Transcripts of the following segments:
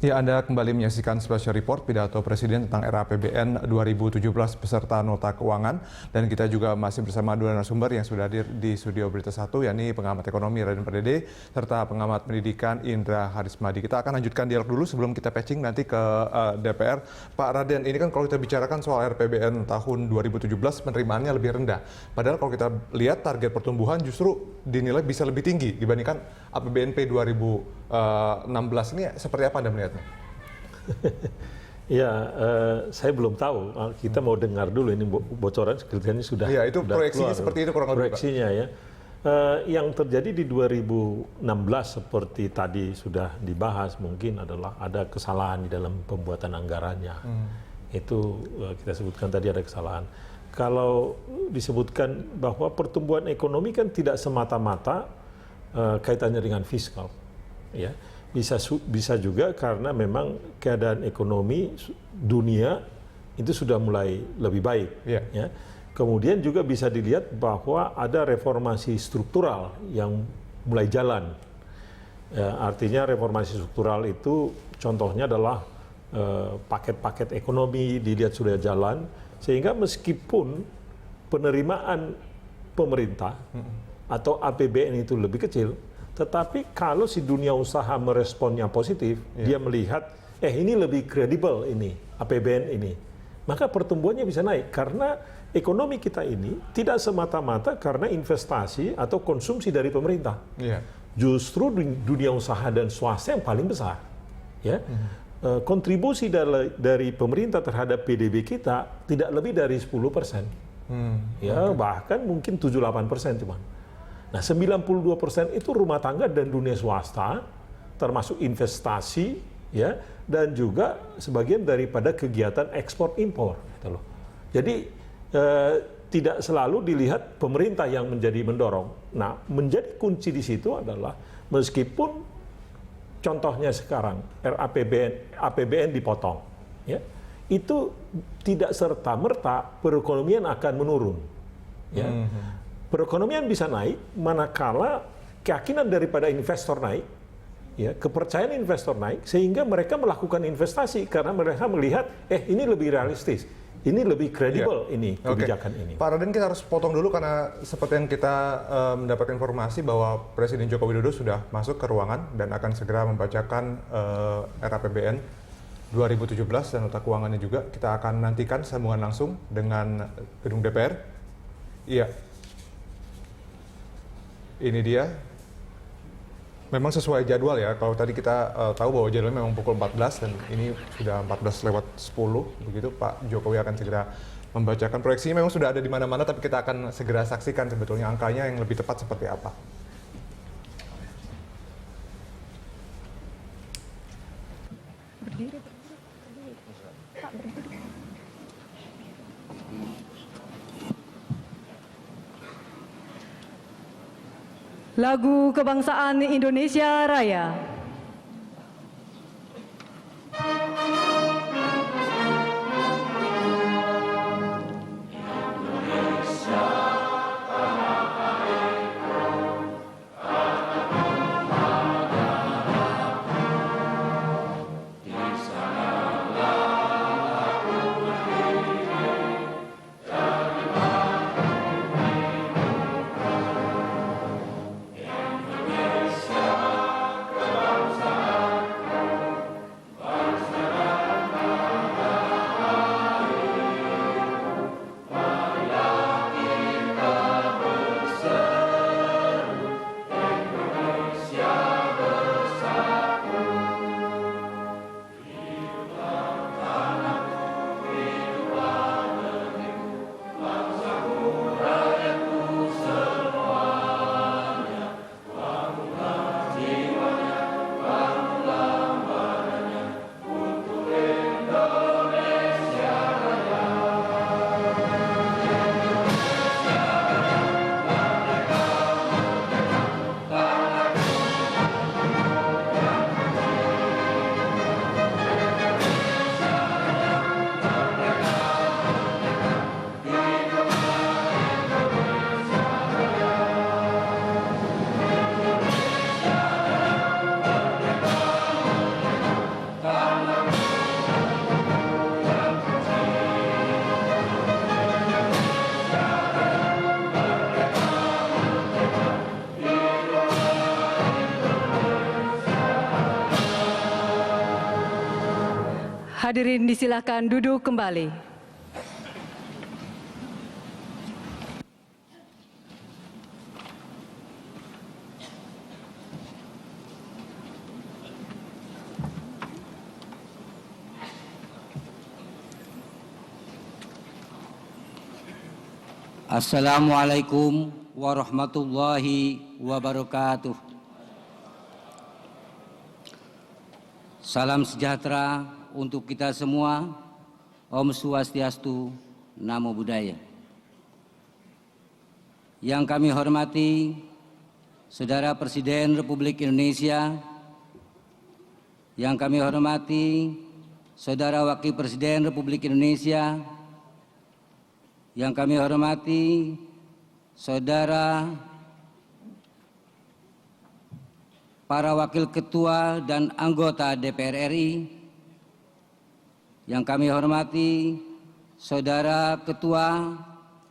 Ya, Anda kembali menyaksikan Special Report pidato Presiden tentang RAPBN 2017 beserta nota keuangan. Dan kita juga masih bersama dua narasumber yang sudah hadir di studio Berita 1, yakni pengamat ekonomi Raden Pardede, serta pengamat pendidikan Indra Harismadi. Kita akan lanjutkan dialog dulu sebelum kita patching nanti ke DPR. Pak Raden, ini kan kalau kita bicarakan soal RAPBN tahun 2017, penerimaannya lebih rendah. Padahal kalau kita lihat target pertumbuhan justru dinilai bisa lebih tinggi dibandingkan APBNP 2016 ini. Seperti apa Anda melihatnya? Ya, saya belum tahu. Kita mau dengar dulu ini bocoran sekiranya sudah. Ya, itu sudah proyeksinya keluar. seperti itu kurang lebih, Pak. Proyeksinya ya. Yang terjadi di 2016 seperti tadi sudah dibahas mungkin adalah ada kesalahan di dalam pembuatan anggarannya. Itu kita sebutkan tadi ada kesalahan. Kalau disebutkan bahwa pertumbuhan ekonomi kan tidak semata-mata kaitannya dengan fiskal, ya. Bisa juga karena memang keadaan ekonomi dunia itu sudah mulai lebih baik. Ya. Kemudian juga bisa dilihat bahwa ada reformasi struktural yang mulai jalan. Artinya reformasi struktural itu contohnya adalah paket-paket ekonomi dilihat sudah jalan, sehingga meskipun penerimaan pemerintah atau APBN itu lebih kecil, tetapi kalau si dunia usaha meresponnya positif, dia melihat, ini lebih kredibel ini, APBN ini. Maka pertumbuhannya bisa naik, karena ekonomi kita ini tidak semata-mata karena investasi atau konsumsi dari pemerintah. Justru dunia usaha dan swasta yang paling besar. Ya. Kontribusi dari pemerintah terhadap PDB kita tidak lebih dari 10%. Bahkan mungkin 7-8% cuman. Nah, 92% itu rumah tangga dan dunia swasta, termasuk investasi, ya, dan juga sebagian daripada kegiatan ekspor impor. Gitu loh. Jadi tidak selalu dilihat pemerintah yang menjadi mendorong. Nah, menjadi kunci di situ adalah meskipun contohnya sekarang APBN dipotong, ya, itu tidak serta-merta perekonomian akan menurun. Ya. Perekonomian bisa naik manakala keyakinan daripada investor naik, ya, kepercayaan investor naik, sehingga mereka melakukan investasi karena mereka melihat ini lebih realistis, ini lebih kredibel, ini kebijakan ini. Pak Raden, kita harus potong dulu karena seperti yang kita mendapat informasi bahwa Presiden Joko Widodo sudah masuk ke ruangan dan akan segera membacakan RAPBN 2017 dan nota keuangannya juga. Kita akan nantikan sambungan langsung dengan gedung DPR. Iya. Ini dia. Memang sesuai jadwal ya. Kalau tadi kita tahu bahwa jadwalnya memang pukul 14 dan ini sudah 14:10 begitu. Pak Jokowi akan segera membacakan. Proyeksinya memang sudah ada di mana-mana, tapi kita akan segera saksikan sebetulnya angkanya yang lebih tepat seperti apa. Lagu Kebangsaan Indonesia Raya. Hadirin disilakan duduk kembali. Assalamualaikum warahmatullahi wabarakatuh. Salam sejahtera untuk kita semua. Om Swastiastu, Namo Buddhaya. Yang kami hormati Saudara Presiden Republik Indonesia, yang kami hormati Saudara Wakil Presiden Republik Indonesia, yang kami hormati saudara para wakil ketua dan anggota DPR RI, yang kami hormati saudara ketua,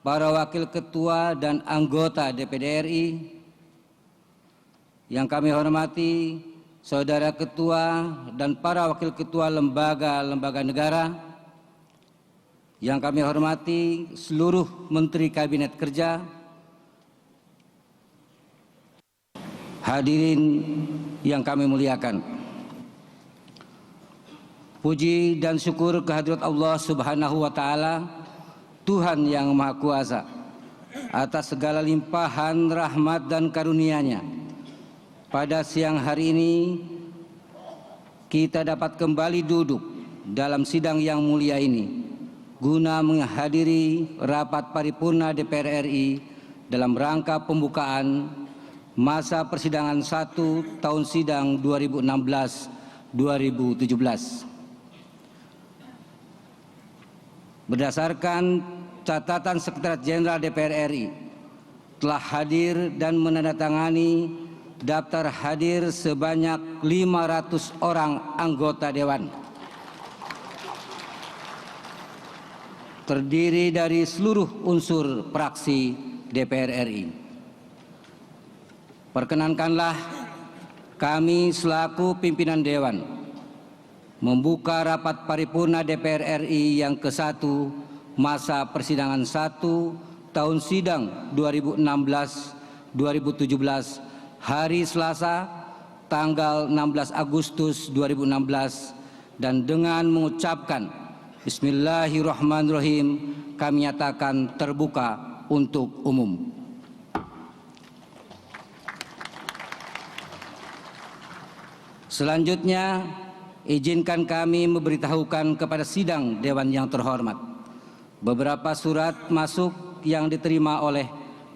para wakil ketua dan anggota DPD RI, yang kami hormati saudara ketua dan para wakil ketua lembaga-lembaga negara, yang kami hormati seluruh Menteri Kabinet Kerja, hadirin yang kami muliakan. Puji dan syukur kehadirat Allah Subhanahu wa Ta'ala, Tuhan yang Maha Kuasa, atas segala limpahan rahmat dan karunia-Nya. Pada siang hari ini kita dapat kembali duduk dalam sidang yang mulia ini guna menghadiri rapat paripurna DPR RI dalam rangka pembukaan masa persidangan 1 tahun sidang 2016-2017. Berdasarkan catatan Sekretariat Jenderal DPR RI, telah hadir dan menandatangani daftar hadir sebanyak 500 orang anggota Dewan, terdiri dari seluruh unsur fraksi DPR RI. Perkenankanlah kami selaku pimpinan Dewan membuka rapat paripurna DPR RI yang ke-1 masa persidangan 1 tahun sidang 2016-2017 hari Selasa tanggal 16 Agustus 2016 dan dengan mengucapkan Bismillahirrahmanirrahim, kami nyatakan terbuka untuk umum. Selanjutnya, izinkan kami memberitahukan kepada sidang Dewan yang terhormat beberapa surat masuk yang diterima oleh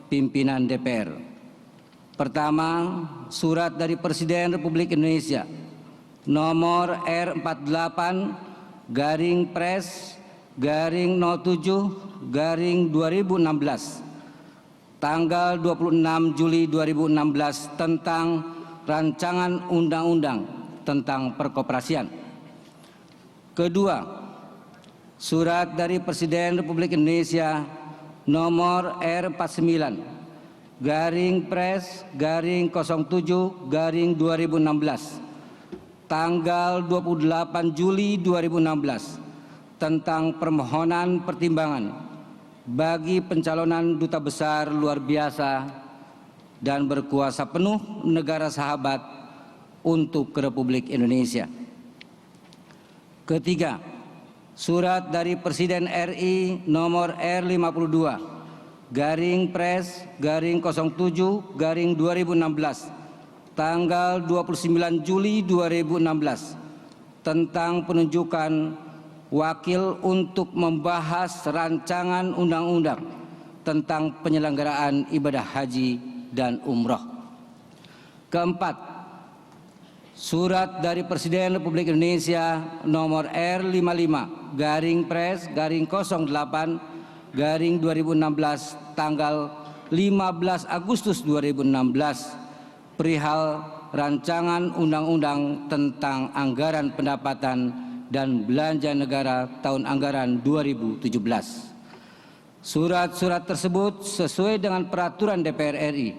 pimpinan DPR. Pertama, surat dari Presiden Republik Indonesia nomor R48/Pres/07/2016 tanggal 26 Juli 2016 tentang rancangan undang-undang tentang perkoperasian. Kedua, surat dari Presiden Republik Indonesia nomor R49/Pres/07/2016 tanggal 28 Juli 2016 tentang permohonan pertimbangan bagi pencalonan duta besar luar biasa dan berkuasa penuh negara sahabat untuk Republik Indonesia. Ketiga, surat dari Presiden RI nomor R52/Pres/07/2016 tanggal 29 Juli 2016 tentang penunjukan wakil untuk membahas rancangan undang-undang tentang penyelenggaraan ibadah haji dan umroh. Keempat, surat dari Presiden Republik Indonesia nomor R55/08/2016 tanggal 15 Agustus 2016 perihal rancangan undang-undang tentang anggaran pendapatan dan belanja negara tahun anggaran 2017. Surat-surat tersebut sesuai dengan peraturan DPR RI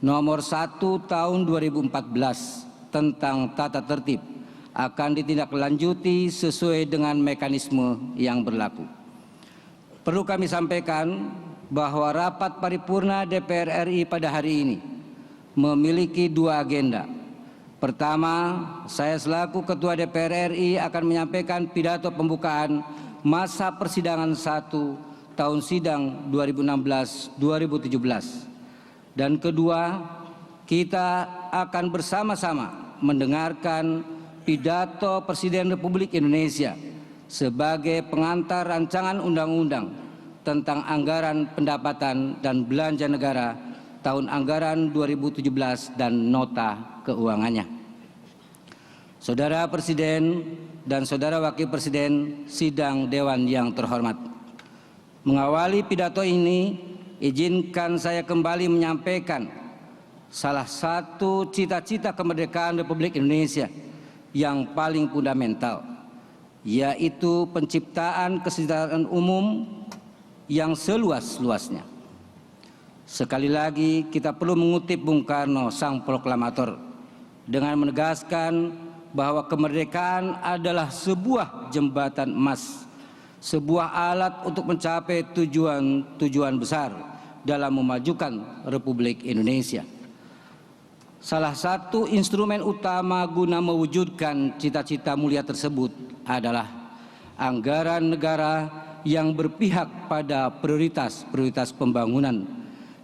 nomor 1 tahun 2014 tentang tata tertib, akan ditindaklanjuti sesuai dengan mekanisme yang berlaku. Perlu kami sampaikan bahwa rapat paripurna DPR RI pada hari ini memiliki dua agenda. Pertama, saya selaku Ketua DPR RI akan menyampaikan pidato pembukaan masa persidangan 1 tahun sidang 2016-2017. Dan kedua, kita akan bersama-sama mendengarkan pidato Presiden Republik Indonesia sebagai pengantar rancangan undang-undang tentang anggaran pendapatan dan belanja negara tahun anggaran 2017 dan nota keuangannya. Saudara Presiden dan Saudara Wakil Presiden sidang Dewan yang terhormat, mengawali pidato ini, izinkan saya kembali menyampaikan salah satu cita-cita kemerdekaan Republik Indonesia yang paling fundamental, yaitu penciptaan kesejahteraan umum yang seluas-luasnya. Sekali lagi kita perlu mengutip Bung Karno, sang proklamator, dengan menegaskan bahwa kemerdekaan adalah sebuah jembatan emas, sebuah alat untuk mencapai tujuan-tujuan besar dalam memajukan Republik Indonesia. Salah satu instrumen utama guna mewujudkan cita-cita mulia tersebut adalah anggaran negara yang berpihak pada prioritas-prioritas pembangunan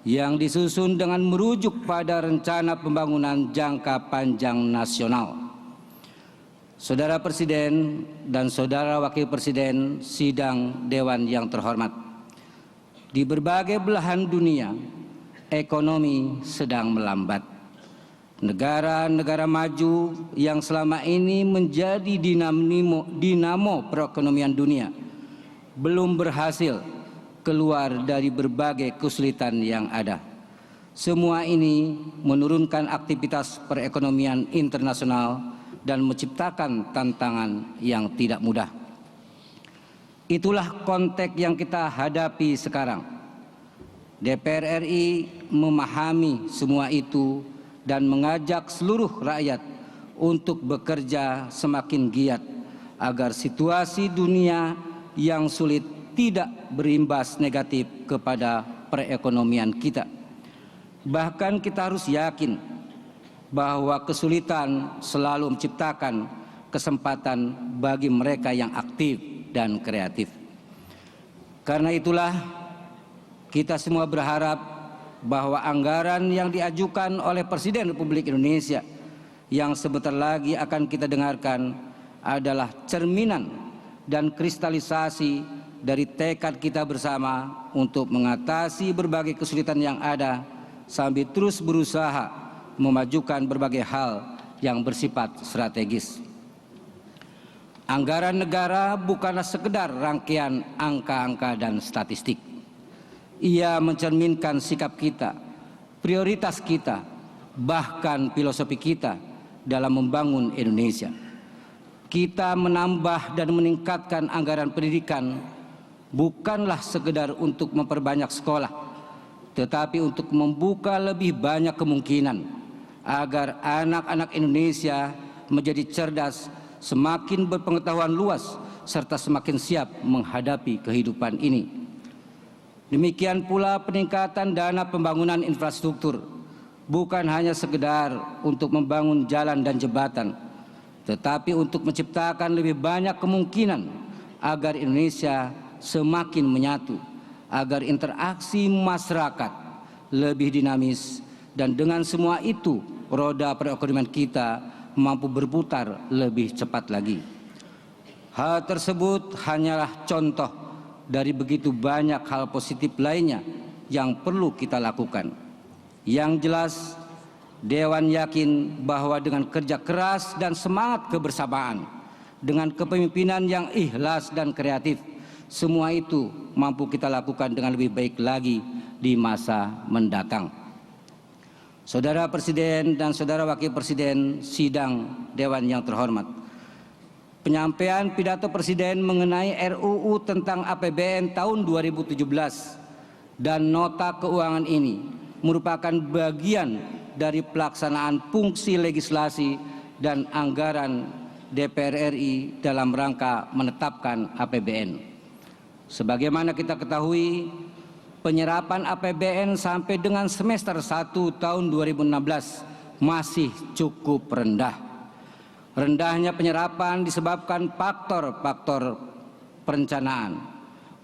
yang disusun dengan merujuk pada rencana pembangunan jangka panjang nasional. Saudara Presiden dan Saudara Wakil Presiden sidang Dewan yang terhormat, di berbagai belahan dunia ekonomi sedang melambat. Negara-negara maju yang selama ini menjadi dinamo perekonomian dunia belum berhasil keluar dari berbagai kesulitan yang ada. Semua ini menurunkan aktivitas perekonomian internasional dan menciptakan tantangan yang tidak mudah. Itulah konteks yang kita hadapi sekarang. DPR RI memahami semua itu dan mengajak seluruh rakyat untuk bekerja semakin giat agar situasi dunia yang sulit tidak berimbas negatif kepada perekonomian kita. Bahkan kita harus yakin bahwa kesulitan selalu menciptakan kesempatan bagi mereka yang aktif dan kreatif. Karena itulah kita semua berharap bahwa anggaran yang diajukan oleh Presiden Republik Indonesia yang sebentar lagi akan kita dengarkan adalah cerminan dan kristalisasi dari tekad kita bersama untuk mengatasi berbagai kesulitan yang ada sambil terus berusaha memajukan berbagai hal yang bersifat strategis. Anggaran negara bukanlah sekedar rangkaian angka-angka dan statistik. Ia mencerminkan sikap kita, prioritas kita, bahkan filosofi kita dalam membangun Indonesia. Kita menambah dan meningkatkan anggaran pendidikan bukanlah sekedar untuk memperbanyak sekolah, tetapi untuk membuka lebih banyak kemungkinan agar anak-anak Indonesia menjadi cerdas, semakin berpengetahuan luas, serta semakin siap menghadapi kehidupan ini. Demikian pula peningkatan dana pembangunan infrastruktur bukan hanya sekedar untuk membangun jalan dan jembatan, tetapi untuk menciptakan lebih banyak kemungkinan agar Indonesia semakin menyatu, agar interaksi masyarakat lebih dinamis, dan dengan semua itu roda perekonomian kita mampu berputar lebih cepat lagi. Hal tersebut hanyalah contoh dari begitu banyak hal positif lainnya yang perlu kita lakukan. Yang jelas, Dewan yakin bahwa dengan kerja keras dan semangat kebersamaan, dengan kepemimpinan yang ikhlas dan kreatif, semua itu mampu kita lakukan dengan lebih baik lagi di masa mendatang. Saudara Presiden dan Saudara Wakil Presiden sidang Dewan yang terhormat, penyampaian pidato Presiden mengenai RUU tentang APBN tahun 2017 dan nota keuangan ini merupakan bagian dari pelaksanaan fungsi legislasi dan anggaran DPR RI dalam rangka menetapkan APBN. Sebagaimana kita ketahui, penyerapan APBN sampai dengan semester 1 tahun 2016 masih cukup rendah. Rendahnya penyerapan disebabkan faktor-faktor perencanaan,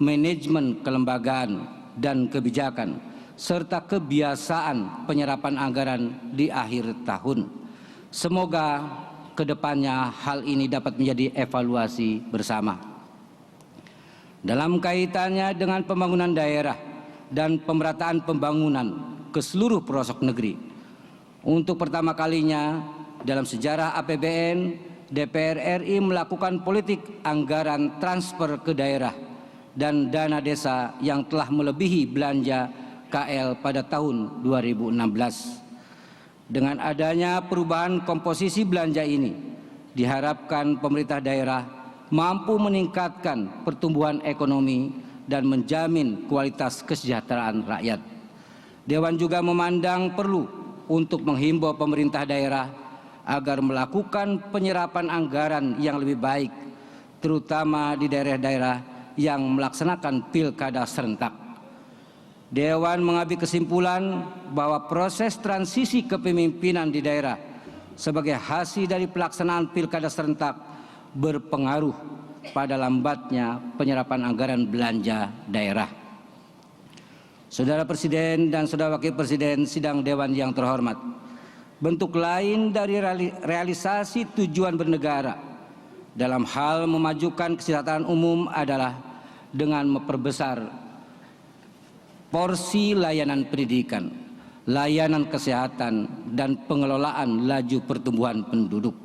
manajemen kelembagaan dan kebijakan, serta kebiasaan penyerapan anggaran di akhir tahun. Semoga kedepannya hal ini dapat menjadi evaluasi bersama. Dalam kaitannya dengan pembangunan daerah dan pemerataan pembangunan ke seluruh pelosok negeri, untuk pertama kalinya dalam sejarah APBN, DPR RI melakukan politik anggaran transfer ke daerah dan dana desa yang telah melebihi belanja KL pada tahun 2016. Dengan adanya perubahan komposisi belanja ini, diharapkan pemerintah daerah mampu meningkatkan pertumbuhan ekonomi dan menjamin kualitas kesejahteraan rakyat. Dewan juga memandang perlu untuk menghimbau pemerintah daerah agar melakukan penyerapan anggaran yang lebih baik, terutama di daerah-daerah yang melaksanakan pilkada serentak. Dewan mengambil kesimpulan bahwa proses transisi kepemimpinan di daerah sebagai hasil dari pelaksanaan pilkada serentak berpengaruh pada lambatnya penyerapan anggaran belanja daerah. Saudara Presiden dan Saudara Wakil Presiden sidang Dewan yang terhormat, bentuk lain dari realisasi tujuan bernegara dalam hal memajukan kesejahteraan umum adalah dengan memperbesar porsi layanan pendidikan, layanan kesehatan, dan pengelolaan laju pertumbuhan penduduk.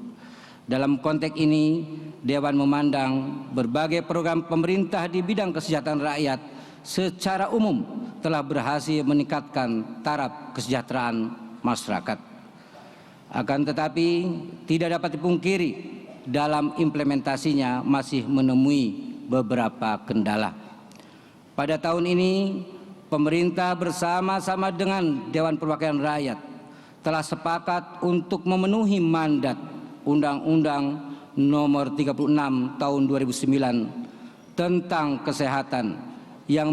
Dalam konteks ini, Dewan memandang berbagai program pemerintah di bidang kesejahteraan rakyat secara umum telah berhasil meningkatkan taraf kesejahteraan masyarakat. Akan tetapi, tidak dapat dipungkiri dalam implementasinya masih menemui beberapa kendala. Pada tahun ini, pemerintah bersama-sama dengan Dewan Perwakilan Rakyat telah sepakat untuk memenuhi mandat Undang-Undang Nomor 36 Tahun 2009 tentang kesehatan yang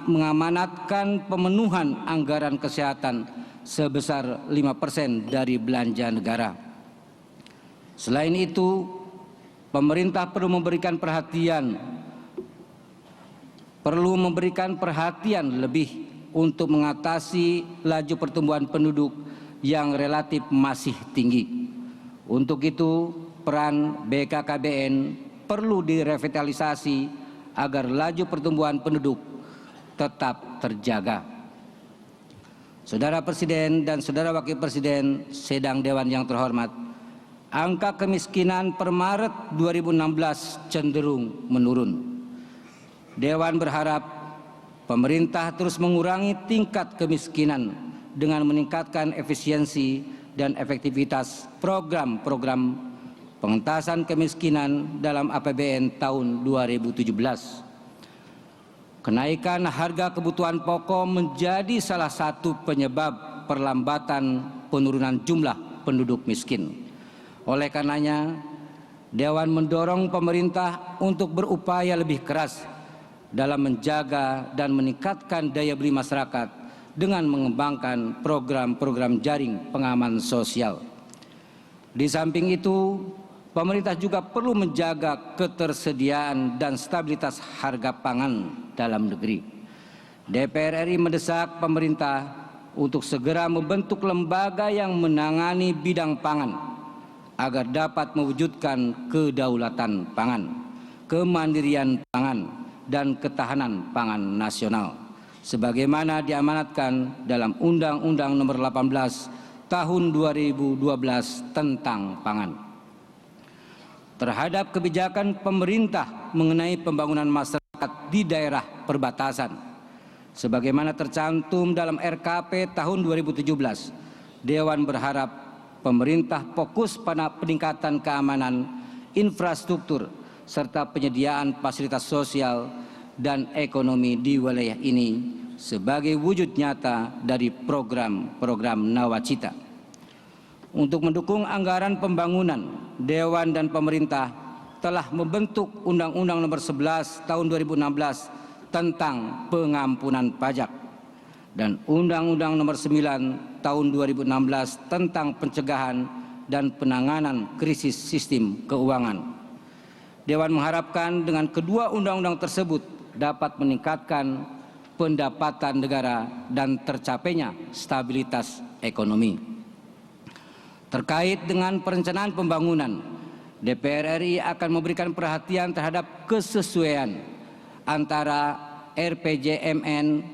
mengamanatkan pemenuhan anggaran kesehatan sebesar 5% dari belanja negara. Selain itu, pemerintah perlu memberikan perhatian lebih untuk mengatasi laju pertumbuhan penduduk yang relatif masih tinggi. Untuk itu, peran BKKBN perlu direvitalisasi agar laju pertumbuhan penduduk tetap terjaga. Saudara Presiden dan Saudara Wakil Presiden sidang Dewan yang terhormat, angka kemiskinan per Maret 2016 cenderung menurun. Dewan berharap pemerintah terus mengurangi tingkat kemiskinan dengan meningkatkan efisiensi dan efektivitas program-program pengentasan kemiskinan dalam APBN tahun 2017. Kenaikan harga kebutuhan pokok menjadi salah satu penyebab perlambatan penurunan jumlah penduduk miskin. Oleh karenanya, Dewan mendorong pemerintah untuk berupaya lebih keras dalam menjaga dan meningkatkan daya beli masyarakat dengan mengembangkan program-program jaring pengaman sosial. Di samping itu, pemerintah juga perlu menjaga ketersediaan dan stabilitas harga pangan dalam negeri. DPR RI mendesak pemerintah untuk segera membentuk lembaga yang menangani bidang pangan agar dapat mewujudkan kedaulatan pangan, kemandirian pangan, dan ketahanan pangan nasional sebagaimana diamanatkan dalam Undang-Undang Nomor 18 Tahun 2012 tentang pangan. Terhadap kebijakan pemerintah mengenai pembangunan masyarakat di daerah perbatasan sebagaimana tercantum dalam RKP tahun 2017, Dewan berharap pemerintah fokus pada peningkatan keamanan infrastruktur serta penyediaan fasilitas sosial dan ekonomi di wilayah ini sebagai wujud nyata dari program-program Nawacita. Untuk mendukung anggaran pembangunan Dewan dan pemerintah telah membentuk Undang-Undang Nomor 11 Tahun 2016 tentang pengampunan pajak dan Undang-Undang Nomor 9 Tahun 2016 tentang pencegahan dan penanganan krisis sistem keuangan. Dewan mengharapkan dengan kedua undang-undang tersebut dapat meningkatkan pendapatan negara dan tercapainya stabilitas ekonomi. Terkait dengan perencanaan pembangunan, DPR RI akan memberikan perhatian terhadap kesesuaian antara RPJMN,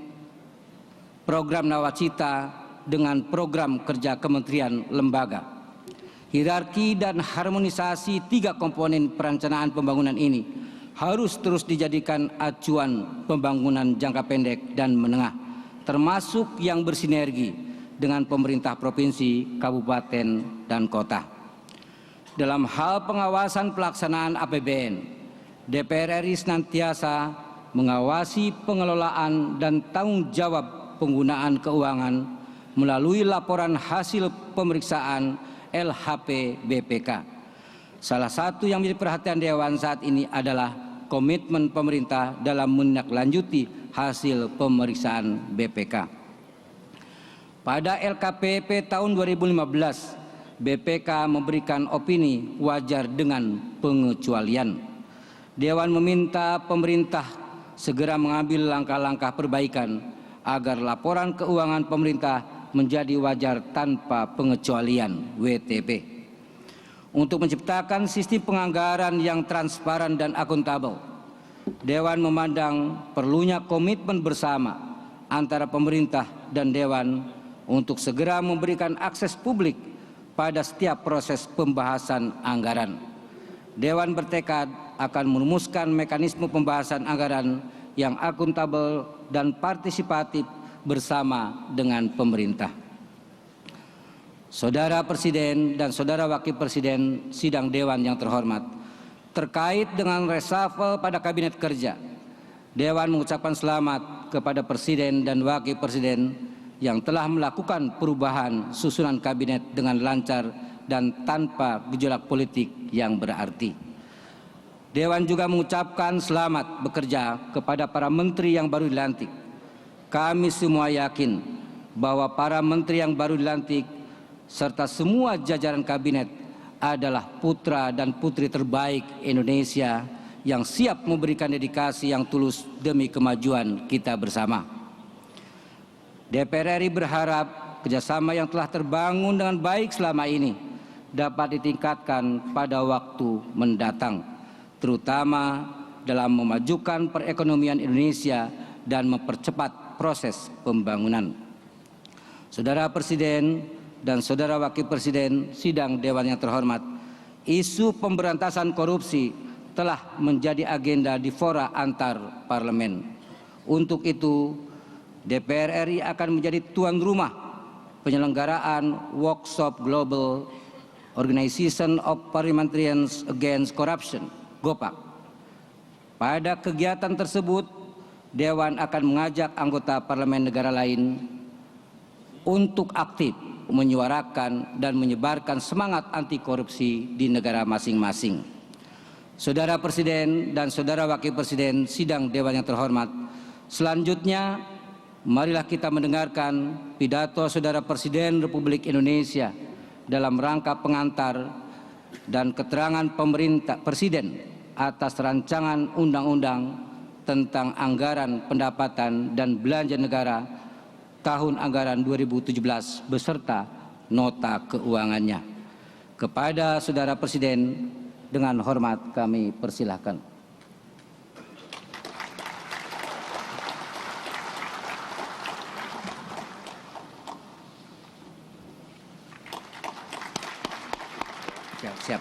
program Nawacita dengan program kerja kementerian lembaga. Hierarki dan harmonisasi tiga komponen perencanaan pembangunan ini harus terus dijadikan acuan pembangunan jangka pendek dan menengah, termasuk yang bersinergi dengan pemerintah provinsi, kabupaten, dan kota. Dalam hal pengawasan pelaksanaan APBN, DPR RI senantiasa mengawasi pengelolaan dan tanggung jawab penggunaan keuangan melalui laporan hasil pemeriksaan LHP BPK. Salah satu yang menjadi perhatian Dewan saat ini adalah komitmen pemerintah dalam menindaklanjuti hasil pemeriksaan BPK. Pada LKPP tahun 2015, BPK memberikan opini wajar dengan pengecualian. Dewan meminta pemerintah segera mengambil langkah-langkah perbaikan agar laporan keuangan pemerintah menjadi wajar tanpa pengecualian WTP. Untuk menciptakan sistem penganggaran yang transparan dan akuntabel, Dewan memandang perlunya komitmen bersama antara pemerintah dan Dewan untuk segera memberikan akses publik pada setiap proses pembahasan anggaran. Dewan bertekad akan merumuskan mekanisme pembahasan anggaran yang akuntabel dan partisipatif bersama dengan pemerintah. Saudara Presiden dan Saudara Wakil Presiden sidang Dewan yang terhormat, terkait dengan reshuffle pada Kabinet Kerja, Dewan mengucapkan selamat kepada Presiden dan Wakil Presiden yang telah melakukan perubahan susunan Kabinet dengan lancar dan tanpa gejolak politik yang berarti. Dewan juga mengucapkan selamat bekerja kepada para menteri yang baru dilantik. Kami semua yakin bahwa para menteri yang baru dilantik serta semua jajaran kabinet adalah putra dan putri terbaik Indonesia yang siap memberikan dedikasi yang tulus demi kemajuan kita bersama. DPR RI berharap kerjasama yang telah terbangun dengan baik selama ini dapat ditingkatkan pada waktu mendatang, terutama dalam memajukan perekonomian Indonesia dan mempercepat proses pembangunan. Saudara Presiden dan Saudara Wakil Presiden sidang Dewan yang terhormat, isu pemberantasan korupsi telah menjadi agenda di fora antar parlemen. Untuk itu, DPR RI akan menjadi tuan rumah penyelenggaraan Workshop Global Organization of Parliamentarians Against Corruption, GOPAC. Pada kegiatan tersebut, Dewan akan mengajak anggota parlemen negara lain untuk aktif menyuarakan dan menyebarkan semangat anti korupsi di negara masing-masing. Saudara Presiden dan Saudara Wakil Presiden sidang Dewan yang terhormat, selanjutnya marilah kita mendengarkan pidato Saudara Presiden Republik Indonesia dalam rangka pengantar dan keterangan pemerintah Presiden atas rancangan undang-undang tentang anggaran pendapatan dan belanja negara tahun anggaran 2017 beserta nota keuangannya. Kepada Saudara Presiden dengan hormat kami persilahkan. Siap.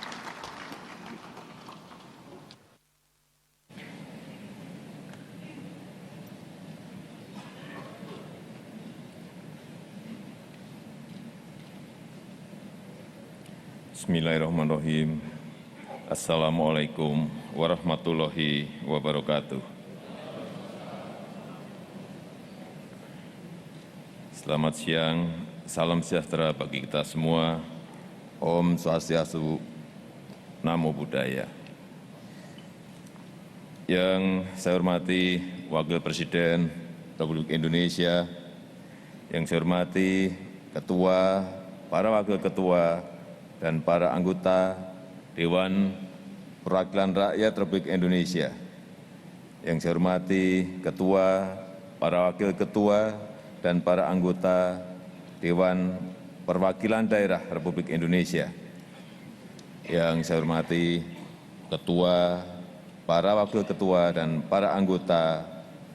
Bismillahirrahmanirrahim. Assalamualaikum warahmatullahi wabarakatuh. Selamat siang, salam sejahtera bagi kita semua. Om Swastiastu, Namo Buddhaya. Yang saya hormati Wakil Presiden Republik Indonesia, yang saya hormati Ketua, para Wakil Ketua, dan para anggota Dewan Perwakilan Rakyat Republik Indonesia, yang saya hormati Ketua, para Wakil Ketua, dan para anggota Dewan Perwakilan Daerah Republik Indonesia, yang saya hormati Ketua, para Wakil Ketua, dan para anggota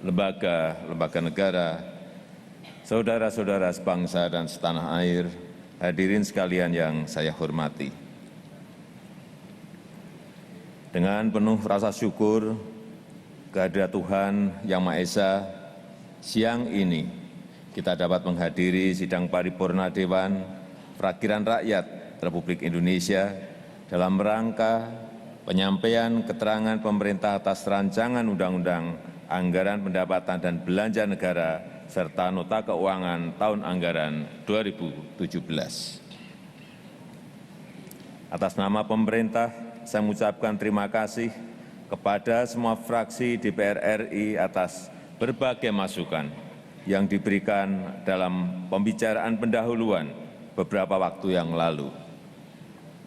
lembaga-lembaga negara, saudara-saudara sebangsa dan setanah air, hadirin sekalian yang saya hormati. Dengan penuh rasa syukur kehadirat Tuhan Yang Maha Esa, siang ini kita dapat menghadiri sidang paripurna Dewan Perwakilan Rakyat Republik Indonesia dalam rangka penyampaian keterangan pemerintah atas rancangan undang-undang anggaran pendapatan dan belanja negara serta nota keuangan tahun anggaran 2017. Atas nama pemerintah, saya mengucapkan terima kasih kepada semua fraksi DPR RI atas berbagai masukan yang diberikan dalam pembicaraan pendahuluan beberapa waktu yang lalu.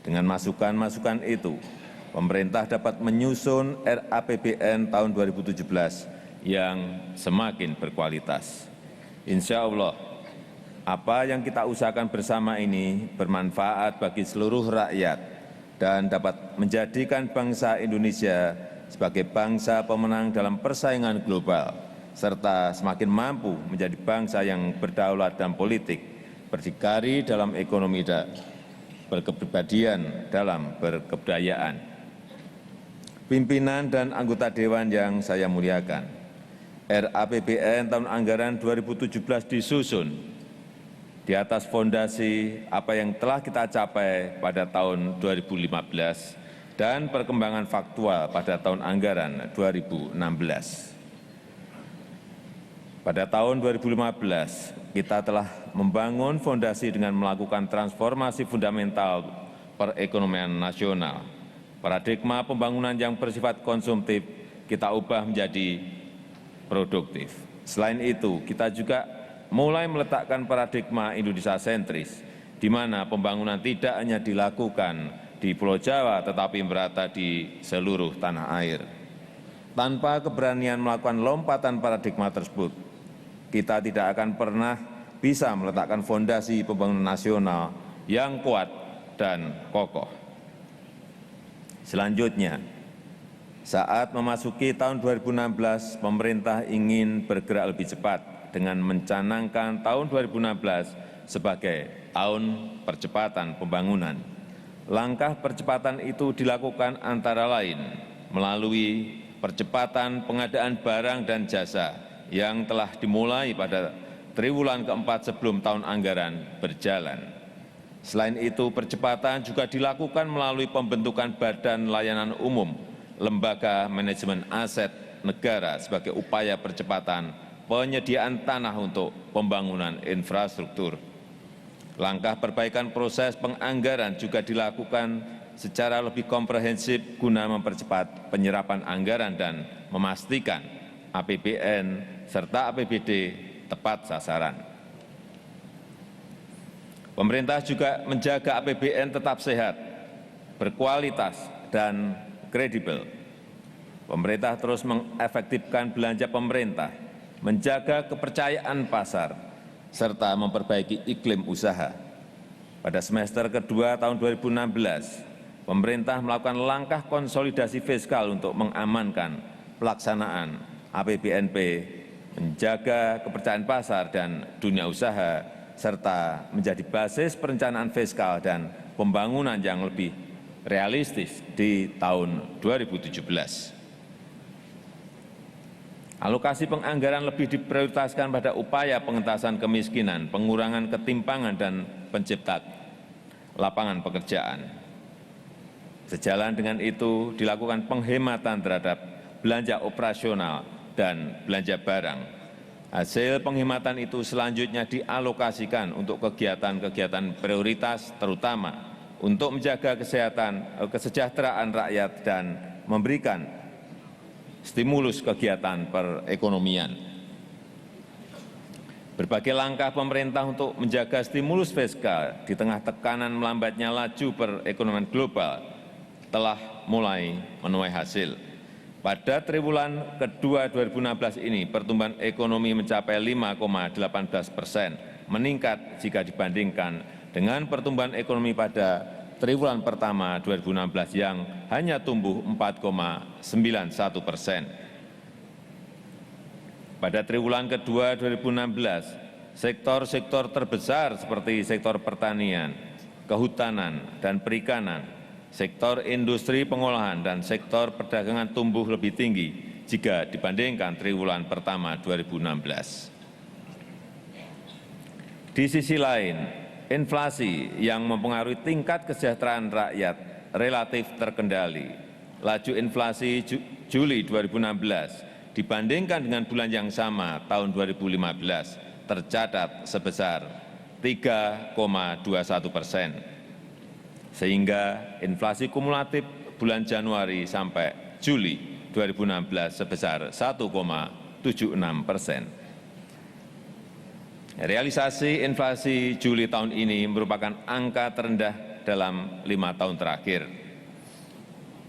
Dengan masukan-masukan itu, pemerintah dapat menyusun RAPBN tahun 2017 yang semakin berkualitas. Insya Allah, apa yang kita usahakan bersama ini bermanfaat bagi seluruh rakyat dan dapat menjadikan bangsa Indonesia sebagai bangsa pemenang dalam persaingan global, serta semakin mampu menjadi bangsa yang berdaulat dalam politik, berdikari dalam ekonomi, dan berkepribadian dalam berkebudayaan. Pimpinan dan anggota Dewan yang saya muliakan, RAPBN tahun anggaran 2017 disusun di atas fondasi apa yang telah kita capai pada tahun 2015 dan perkembangan faktual pada tahun anggaran 2016. Pada tahun 2015, kita telah membangun fondasi dengan melakukan transformasi fundamental perekonomian nasional. Paradigma pembangunan yang bersifat konsumtif kita ubah menjadi produktif. Selain itu, kita juga mulai meletakkan paradigma Indonesia sentris, di mana pembangunan tidak hanya dilakukan di Pulau Jawa, tetapi merata di seluruh tanah air. Tanpa keberanian melakukan lompatan paradigma tersebut, kita tidak akan pernah bisa meletakkan fondasi pembangunan nasional yang kuat dan kokoh. Selanjutnya, saat memasuki tahun 2016, pemerintah ingin bergerak lebih cepat dengan mencanangkan tahun 2016 sebagai tahun percepatan pembangunan. Langkah percepatan itu dilakukan antara lain melalui percepatan pengadaan barang dan jasa yang telah dimulai pada triwulan keempat sebelum tahun anggaran berjalan. Selain itu, percepatan juga dilakukan melalui pembentukan Badan Layanan Umum, Lembaga Manajemen Aset Negara sebagai upaya percepatan penyediaan tanah untuk pembangunan infrastruktur. Langkah perbaikan proses penganggaran juga dilakukan secara lebih komprehensif guna mempercepat penyerapan anggaran dan memastikan APBN serta APBD tepat sasaran. Pemerintah juga menjaga APBN tetap sehat, berkualitas, dan kredibel. Pemerintah terus mengefektifkan belanja pemerintah, menjaga kepercayaan pasar, serta memperbaiki iklim usaha. Pada semester kedua tahun 2016, pemerintah melakukan langkah konsolidasi fiskal untuk mengamankan pelaksanaan APBNP, menjaga kepercayaan pasar dan dunia usaha, serta menjadi basis perencanaan fiskal dan pembangunan yang lebih realistis di tahun 2017. Alokasi penganggaran lebih diprioritaskan pada upaya pengentasan kemiskinan, pengurangan ketimpangan, dan penciptaan lapangan pekerjaan. Sejalan dengan itu, dilakukan penghematan terhadap belanja operasional dan belanja barang. Hasil penghematan itu selanjutnya dialokasikan untuk kegiatan-kegiatan prioritas, terutama untuk menjaga kesejahteraan rakyat dan memberikan stimulus kegiatan perekonomian. Berbagai langkah pemerintah untuk menjaga stimulus fiskal di tengah tekanan melambatnya laju perekonomian global telah mulai menuai hasil. Pada triwulan kedua 2016 ini, pertumbuhan ekonomi mencapai 5,18%, meningkat jika dibandingkan dengan pertumbuhan ekonomi pada triwulan pertama 2016 yang hanya tumbuh 4,91%. Pada triwulan kedua 2016, sektor-sektor terbesar seperti sektor pertanian, kehutanan, dan perikanan, sektor industri pengolahan, dan sektor perdagangan tumbuh lebih tinggi jika dibandingkan triwulan pertama 2016. Di sisi lain, inflasi yang mempengaruhi tingkat kesejahteraan rakyat relatif terkendali. Laju inflasi Juli 2016 dibandingkan dengan bulan yang sama tahun 2015 tercatat sebesar 3,21%, sehingga inflasi kumulatif bulan Januari sampai Juli 2016 sebesar 1,76%. Realisasi inflasi Juli tahun ini merupakan angka terendah dalam 5 tahun terakhir.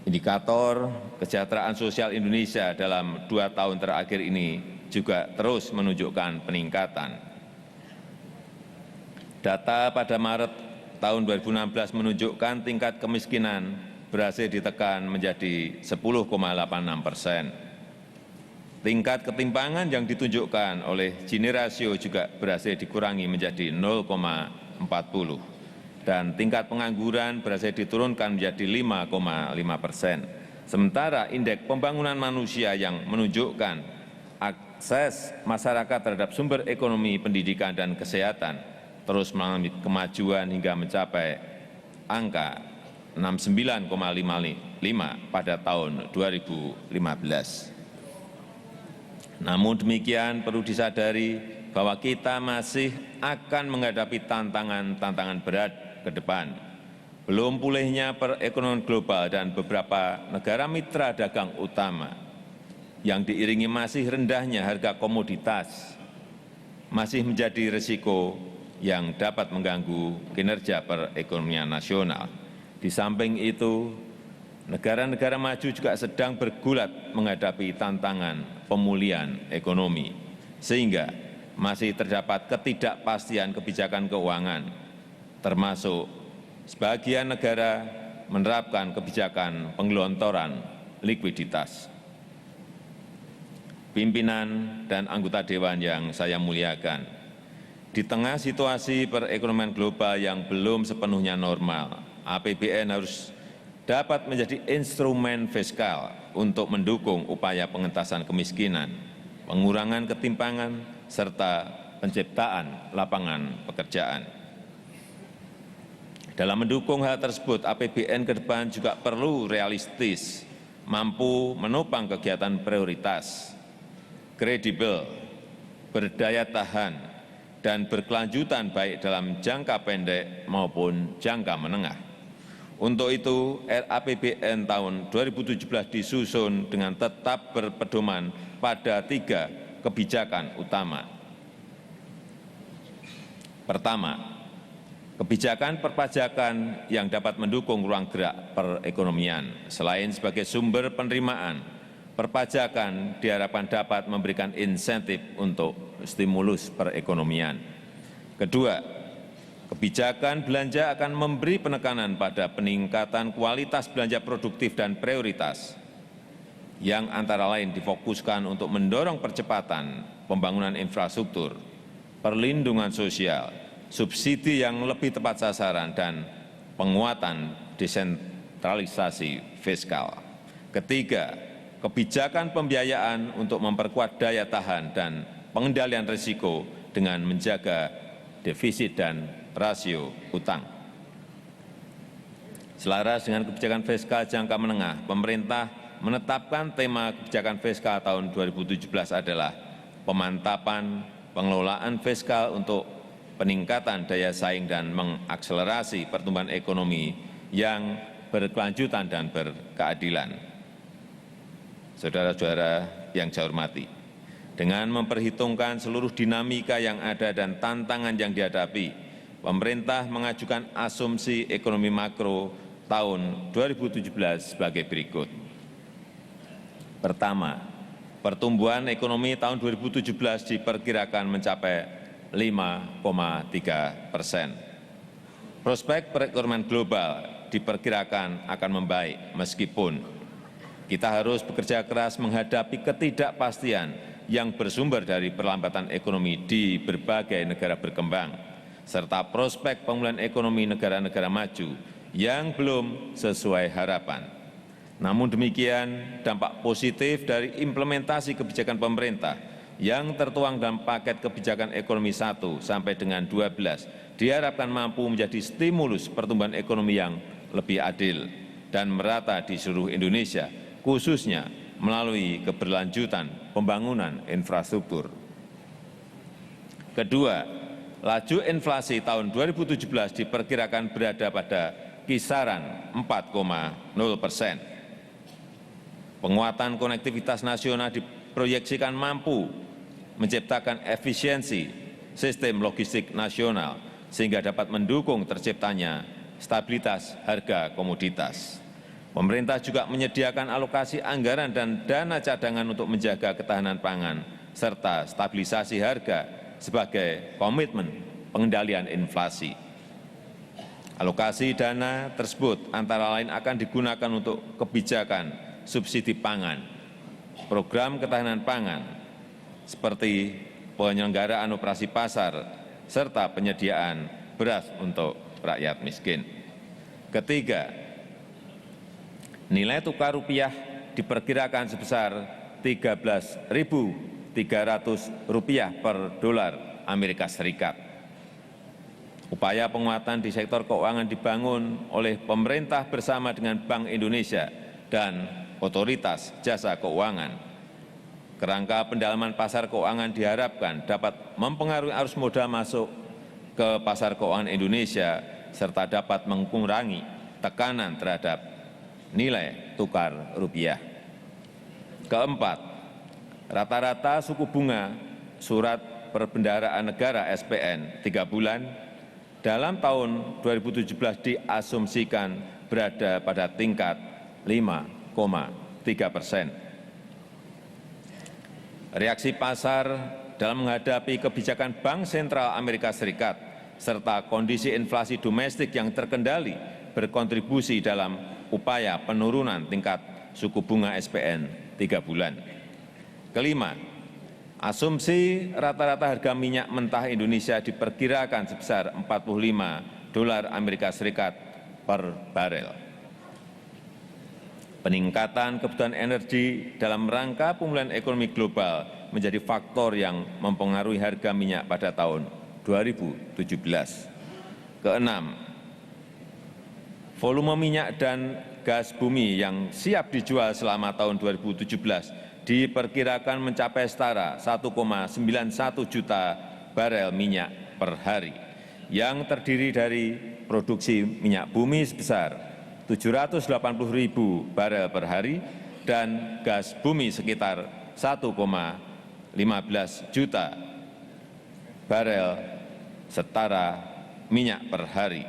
Indikator kesejahteraan sosial Indonesia dalam 2 tahun terakhir ini juga terus menunjukkan peningkatan. Data pada Maret tahun 2016 menunjukkan tingkat kemiskinan berhasil ditekan menjadi 10,86%. Tingkat ketimpangan yang ditunjukkan oleh Gini rasio juga berhasil dikurangi menjadi 0,40. Dan tingkat pengangguran berhasil diturunkan menjadi 5,5%. Sementara indeks pembangunan manusia yang menunjukkan akses masyarakat terhadap sumber ekonomi, pendidikan, dan kesehatan terus mengalami kemajuan hingga mencapai angka 69,55 pada tahun 2015. Namun demikian perlu disadari bahwa kita masih akan menghadapi tantangan-tantangan berat ke depan. Belum pulihnya perekonomian global dan beberapa negara mitra dagang utama yang diiringi masih rendahnya harga komoditas masih menjadi risiko yang dapat mengganggu kinerja perekonomian nasional. Di samping itu, negara-negara maju juga sedang bergulat menghadapi tantangan pemulihan ekonomi, sehingga masih terdapat ketidakpastian kebijakan keuangan, termasuk sebagian negara menerapkan kebijakan penggelontoran likuiditas. Pimpinan dan anggota Dewan yang saya muliakan, di tengah situasi perekonomian global yang belum sepenuhnya normal, APBN harus dapat menjadi instrumen fiskal untuk mendukung upaya pengentasan kemiskinan, pengurangan ketimpangan, serta penciptaan lapangan pekerjaan. Dalam mendukung hal tersebut, APBN ke depan juga perlu realistis, mampu menopang kegiatan prioritas, kredibel, berdaya tahan, dan berkelanjutan baik dalam jangka pendek maupun jangka menengah. Untuk itu, RAPBN tahun 2017 disusun dengan tetap berpedoman pada 3 kebijakan utama. Pertama, kebijakan perpajakan yang dapat mendukung ruang gerak perekonomian. Selain sebagai sumber penerimaan, perpajakan diharapkan dapat memberikan insentif untuk stimulus perekonomian. Kedua, kebijakan belanja akan memberi penekanan pada peningkatan kualitas belanja produktif dan prioritas, yang antara lain difokuskan untuk mendorong percepatan pembangunan infrastruktur, perlindungan sosial, subsidi yang lebih tepat sasaran, dan penguatan desentralisasi fiskal. Ketiga, kebijakan pembiayaan untuk memperkuat daya tahan dan pengendalian risiko dengan menjaga defisit dan rasio utang. Selaras dengan kebijakan fiskal jangka menengah, pemerintah menetapkan tema kebijakan fiskal tahun 2017 adalah pemantapan pengelolaan fiskal untuk peningkatan daya saing dan mengakselerasi pertumbuhan ekonomi yang berkelanjutan dan berkeadilan. Saudara-saudara yang saya hormati, dengan memperhitungkan seluruh dinamika yang ada dan tantangan yang dihadapi, pemerintah mengajukan asumsi ekonomi makro tahun 2017 sebagai berikut. Pertama, pertumbuhan ekonomi tahun 2017 diperkirakan mencapai 5,3%. Prospek perekonomian global diperkirakan akan membaik meskipun kita harus bekerja keras menghadapi ketidakpastian yang bersumber dari perlambatan ekonomi di berbagai negara berkembang, serta prospek pemulihan ekonomi negara-negara maju yang belum sesuai harapan. Namun demikian, dampak positif dari implementasi kebijakan pemerintah yang tertuang dalam paket kebijakan ekonomi 1 sampai dengan 12 diharapkan mampu menjadi stimulus pertumbuhan ekonomi yang lebih adil dan merata di seluruh Indonesia, khususnya melalui keberlanjutan pembangunan infrastruktur. Kedua, laju inflasi tahun 2017 diperkirakan berada pada kisaran 4,0%. Penguatan konektivitas nasional diproyeksikan mampu menciptakan efisiensi sistem logistik nasional sehingga dapat mendukung terciptanya stabilitas harga komoditas. Pemerintah juga menyediakan alokasi anggaran dan dana cadangan untuk menjaga ketahanan pangan serta stabilisasi harga sebagai komitmen pengendalian inflasi. Alokasi dana tersebut antara lain akan digunakan untuk kebijakan subsidi pangan, program ketahanan pangan, seperti penyelenggaraan operasi pasar, serta penyediaan beras untuk rakyat miskin. Ketiga, nilai tukar rupiah diperkirakan sebesar Rp13.300 per dolar Amerika Serikat. Upaya penguatan di sektor keuangan dibangun oleh pemerintah bersama dengan Bank Indonesia dan Otoritas Jasa Keuangan. Kerangka pendalaman pasar keuangan diharapkan dapat mempengaruhi arus modal masuk ke pasar keuangan Indonesia serta dapat mengurangi tekanan terhadap nilai tukar rupiah. Keempat, rata-rata suku bunga surat perbendaharaan negara SPN 3 bulan dalam tahun 2017 diasumsikan berada pada tingkat 5,3%. Reaksi pasar dalam menghadapi kebijakan Bank Sentral Amerika Serikat serta kondisi inflasi domestik yang terkendali berkontribusi dalam upaya penurunan tingkat suku bunga SPN 3 bulan. Kelima, asumsi rata-rata harga minyak mentah Indonesia diperkirakan sebesar $45 Amerika Serikat per barel. Peningkatan kebutuhan energi dalam rangka pemulihan ekonomi global menjadi faktor yang mempengaruhi harga minyak pada tahun 2017. Keenam, volume minyak dan gas bumi yang siap dijual selama tahun 2017 diperkirakan mencapai setara 1,91 juta barel minyak per hari, yang terdiri dari produksi minyak bumi sebesar 780.000 barel per hari dan gas bumi sekitar 1,15 juta barel setara minyak per hari.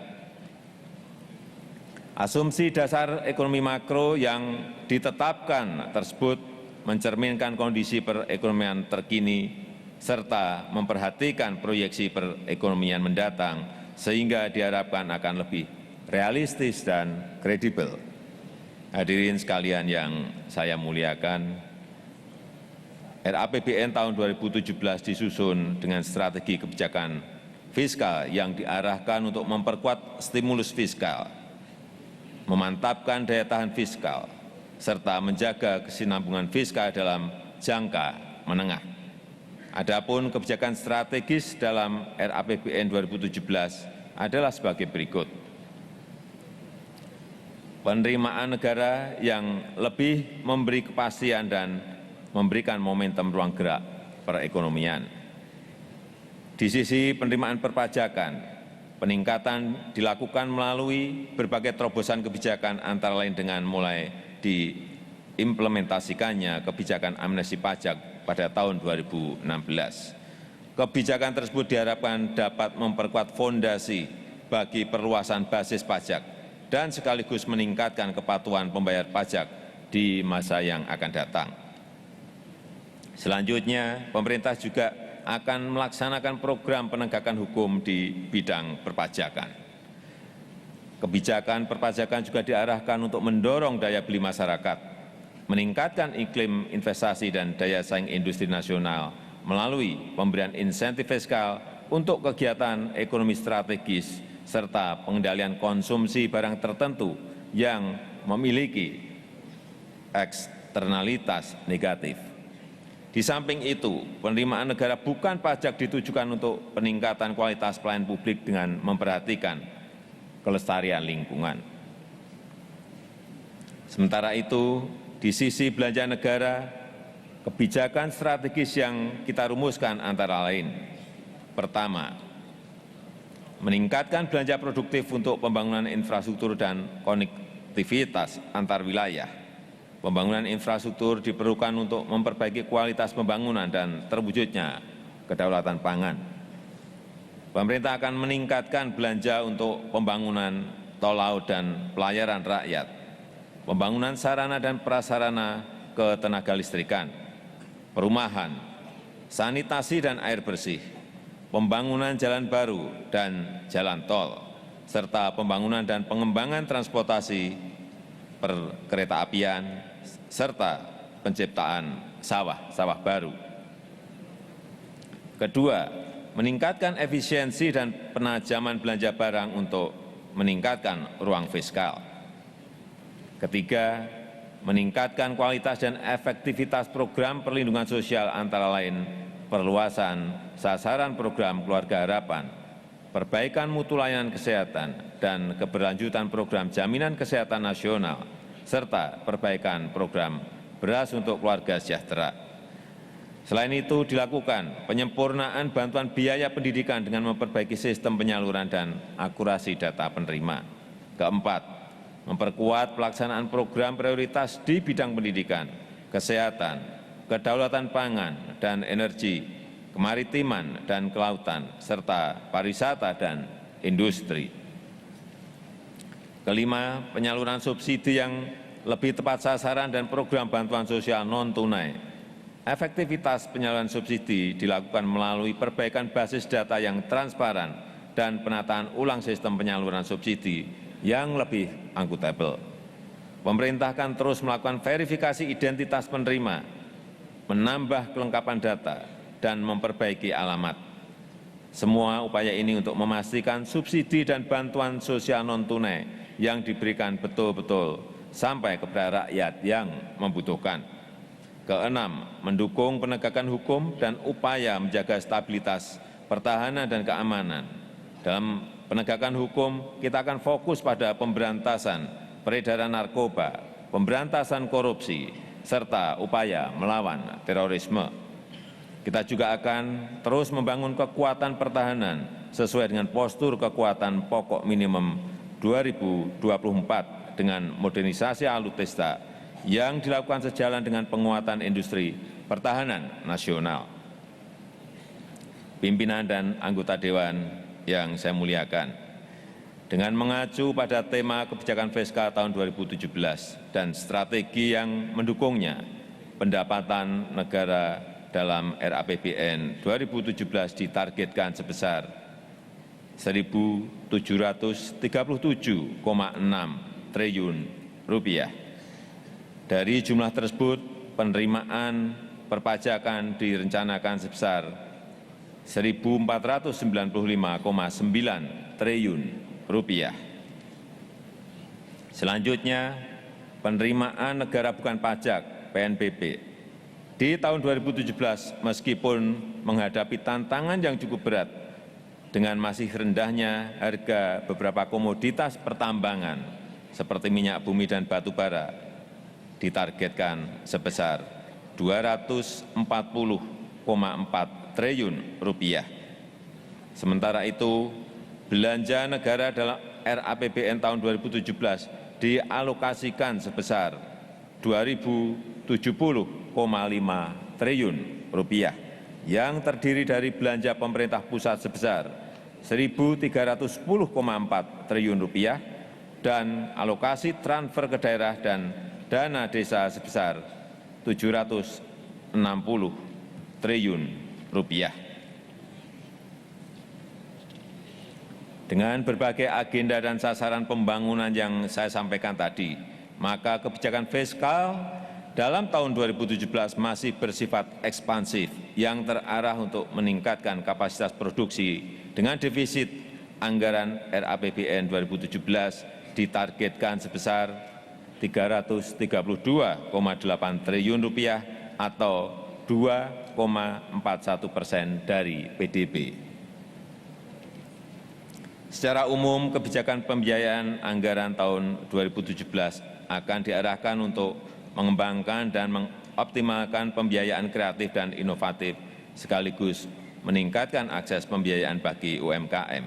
Asumsi dasar ekonomi makro yang ditetapkan tersebut mencerminkan kondisi perekonomian terkini serta memperhatikan proyeksi perekonomian mendatang sehingga diharapkan akan lebih realistis dan kredibel. Hadirin sekalian yang saya muliakan, RAPBN tahun 2017 disusun dengan strategi kebijakan fiskal yang diarahkan untuk memperkuat stimulus fiskal, memantapkan daya tahan fiskal, serta menjaga kesinambungan fiskal dalam jangka menengah. Adapun kebijakan strategis dalam RAPBN 2017 adalah sebagai berikut. Penerimaan negara yang lebih memberi kepastian dan memberikan momentum ruang gerak perekonomian. Di sisi penerimaan perpajakan, Peningkatan dilakukan melalui berbagai terobosan kebijakan antara lain dengan mulai diimplementasikannya kebijakan amnesti pajak pada tahun 2016. Kebijakan tersebut diharapkan dapat memperkuat fondasi bagi perluasan basis pajak dan sekaligus meningkatkan kepatuhan pembayar pajak di masa yang akan datang. Selanjutnya, pemerintah juga akan melaksanakan program penegakan hukum di bidang perpajakan. Kebijakan perpajakan juga diarahkan untuk mendorong daya beli masyarakat, meningkatkan iklim investasi dan daya saing industri nasional melalui pemberian insentif fiskal untuk kegiatan ekonomi strategis serta pengendalian konsumsi barang tertentu yang memiliki eksternalitas negatif. Di samping itu, penerimaan negara bukan pajak ditujukan untuk peningkatan kualitas pelayanan publik dengan memperhatikan kelestarian lingkungan. Sementara itu, di sisi belanja negara, kebijakan strategis yang kita rumuskan antara lain: pertama, meningkatkan belanja produktif untuk pembangunan infrastruktur dan konektivitas antar wilayah. Pembangunan infrastruktur diperlukan untuk memperbaiki kualitas pembangunan dan terwujudnya kedaulatan pangan. Pemerintah akan meningkatkan belanja untuk pembangunan tol laut dan pelayaran rakyat, pembangunan sarana dan prasarana ketenaga listrikan, perumahan, sanitasi dan air bersih, pembangunan jalan baru dan jalan tol, serta pembangunan dan pengembangan transportasi perkeretaapian, serta penciptaan sawah-sawah baru. Kedua, meningkatkan efisiensi dan penajaman belanja barang untuk meningkatkan ruang fiskal. Ketiga, meningkatkan kualitas dan efektivitas program perlindungan sosial antara lain perluasan sasaran program Keluarga Harapan, perbaikan mutu layanan kesehatan, dan keberlanjutan program jaminan kesehatan nasional, serta perbaikan program beras untuk keluarga sejahtera. Selain itu, dilakukan penyempurnaan bantuan biaya pendidikan dengan memperbaiki sistem penyaluran dan akurasi data penerima. Keempat, memperkuat pelaksanaan program prioritas di bidang pendidikan, kesehatan, kedaulatan pangan dan energi, kemaritiman dan kelautan, serta pariwisata dan industri. Kelima, penyaluran subsidi yang lebih tepat sasaran dan program bantuan sosial non-tunai. Efektivitas penyaluran subsidi dilakukan melalui perbaikan basis data yang transparan dan penataan ulang sistem penyaluran subsidi yang lebih akuntabel. Pemerintah akan terus melakukan verifikasi identitas penerima, menambah kelengkapan data, dan memperbaiki alamat. Semua upaya ini untuk memastikan subsidi dan bantuan sosial non-tunai yang diberikan betul-betul sampai kepada rakyat yang membutuhkan. Keenam, mendukung penegakan hukum dan upaya menjaga stabilitas, pertahanan, dan keamanan. Dalam penegakan hukum, kita akan fokus pada pemberantasan peredaran narkoba, pemberantasan korupsi, serta upaya melawan terorisme. Kita juga akan terus membangun kekuatan pertahanan sesuai dengan postur kekuatan pokok minimum 2024 dengan modernisasi alutsista yang dilakukan sejalan dengan penguatan industri pertahanan nasional. Pimpinan dan anggota Dewan yang saya muliakan, dengan mengacu pada tema kebijakan fiskal tahun 2017 dan strategi yang mendukungnya, pendapatan negara dalam RAPBN 2017 ditargetkan sebesar Rp1.737,6 triliun. Dari jumlah tersebut, penerimaan perpajakan direncanakan sebesar Rp1.495,9 triliun. Selanjutnya, penerimaan negara bukan pajak (PNBP). Di tahun 2017, meskipun menghadapi tantangan yang cukup berat, dengan masih rendahnya harga beberapa komoditas pertambangan seperti minyak bumi dan batu bara, ditargetkan sebesar Rp240,4 triliun. Sementara itu, belanja negara dalam RAPBN tahun 2017 dialokasikan sebesar Rp2.070,5 triliun yang terdiri dari belanja pemerintah pusat sebesar Rp1.310,4 triliun dan alokasi transfer ke daerah dan dana desa sebesar Rp760 triliun. Dengan berbagai agenda dan sasaran pembangunan yang saya sampaikan tadi, maka kebijakan fiskal dalam tahun 2017 masih bersifat ekspansif yang terarah untuk meningkatkan kapasitas produksi dengan defisit anggaran RAPBN 2017 ditargetkan sebesar Rp332,8 triliun atau 2,41% dari PDB. Secara umum, kebijakan pembiayaan anggaran tahun 2017 akan diarahkan untuk mengembangkan dan mengoptimalkan pembiayaan kreatif dan inovatif, sekaligus meningkatkan akses pembiayaan bagi UMKM,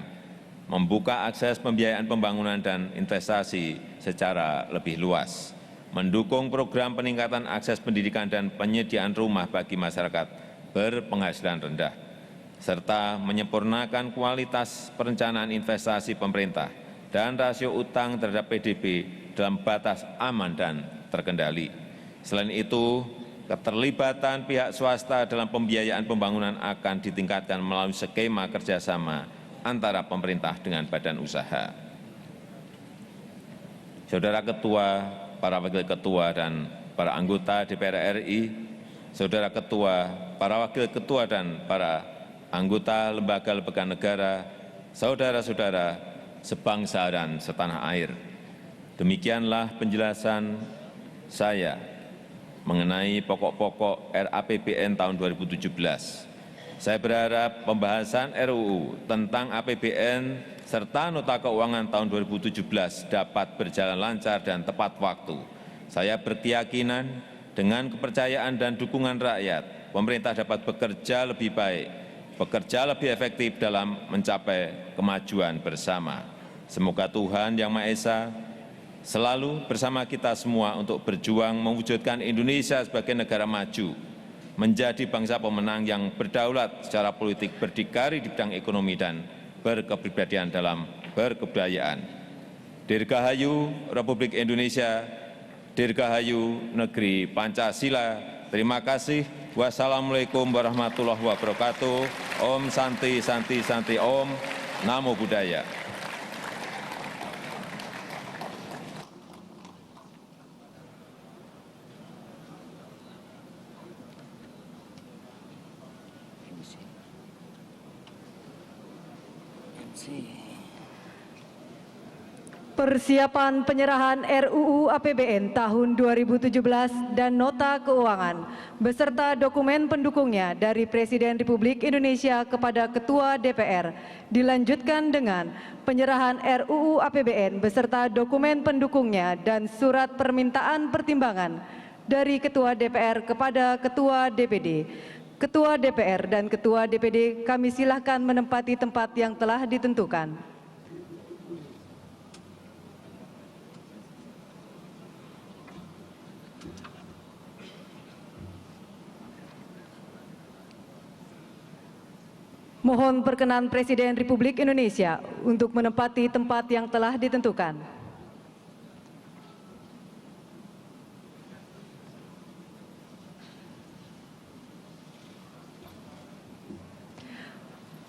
membuka akses pembiayaan pembangunan dan investasi secara lebih luas, mendukung program peningkatan akses pendidikan dan penyediaan rumah bagi masyarakat berpenghasilan rendah, serta menyempurnakan kualitas perencanaan investasi pemerintah dan rasio utang terhadap PDB dalam batas aman dan terkendali. Selain itu, keterlibatan pihak swasta dalam pembiayaan pembangunan akan ditingkatkan melalui skema kerjasama antara pemerintah dengan badan usaha. Saudara Ketua, para Wakil Ketua, dan para anggota DPR RI, Saudara Ketua, para Wakil Ketua, dan para anggota lembaga-lembaga negara, saudara-saudara sebangsa dan setanah air. Demikianlah penjelasan saya mengenai pokok-pokok RAPBN tahun 2017. Saya berharap pembahasan RUU tentang APBN serta nota keuangan tahun 2017 dapat berjalan lancar dan tepat waktu. Saya berkeyakinan dengan kepercayaan dan dukungan rakyat, pemerintah dapat bekerja lebih baik, bekerja lebih efektif dalam mencapai kemajuan bersama. Semoga Tuhan Yang Maha Esa selalu bersama kita semua untuk berjuang mewujudkan Indonesia sebagai negara maju, menjadi bangsa pemenang yang berdaulat secara politik, berdikari di bidang ekonomi dan berkepribadian dalam berkebudayaan. Dirgahayu Republik Indonesia, Dirgahayu Negeri Pancasila. Terima kasih. Wassalamualaikum warahmatullahi wabarakatuh. Om Santi Santi Santi Om. Namo Buddhaya. Persiapan penyerahan RUU APBN tahun 2017 dan nota keuangan beserta dokumen pendukungnya dari Presiden Republik Indonesia kepada Ketua DPR dilanjutkan dengan penyerahan RUU APBN beserta dokumen pendukungnya dan surat permintaan pertimbangan dari Ketua DPR kepada Ketua DPD. Ketua DPR dan Ketua DPD kami silahkan menempati tempat yang telah ditentukan. Mohon perkenan Presiden Republik Indonesia untuk menempati tempat yang telah ditentukan.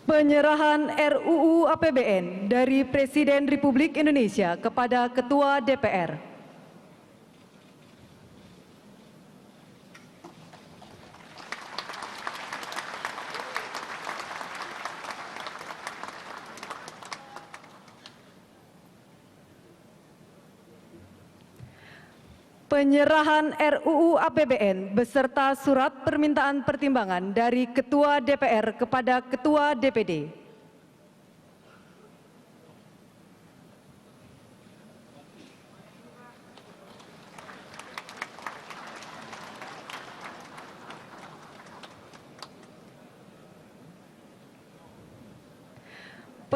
Penyerahan RUU APBN dari Presiden Republik Indonesia kepada Ketua DPR. Penyerahan RUU APBN beserta surat permintaan pertimbangan dari Ketua DPR kepada Ketua DPD.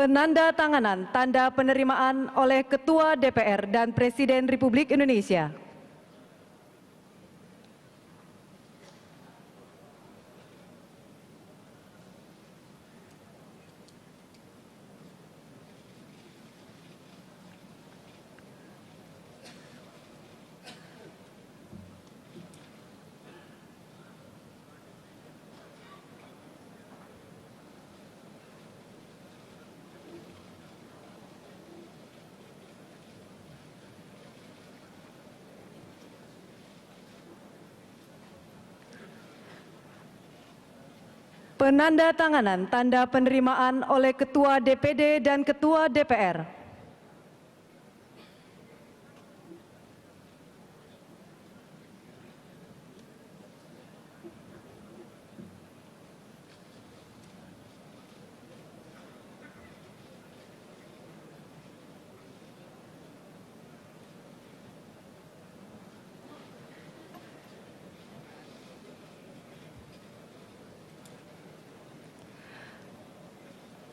Penandatanganan tanda penerimaan oleh Ketua DPR dan Presiden Republik Indonesia. Penandatanganan tanda penerimaan oleh Ketua DPD dan Ketua DPR.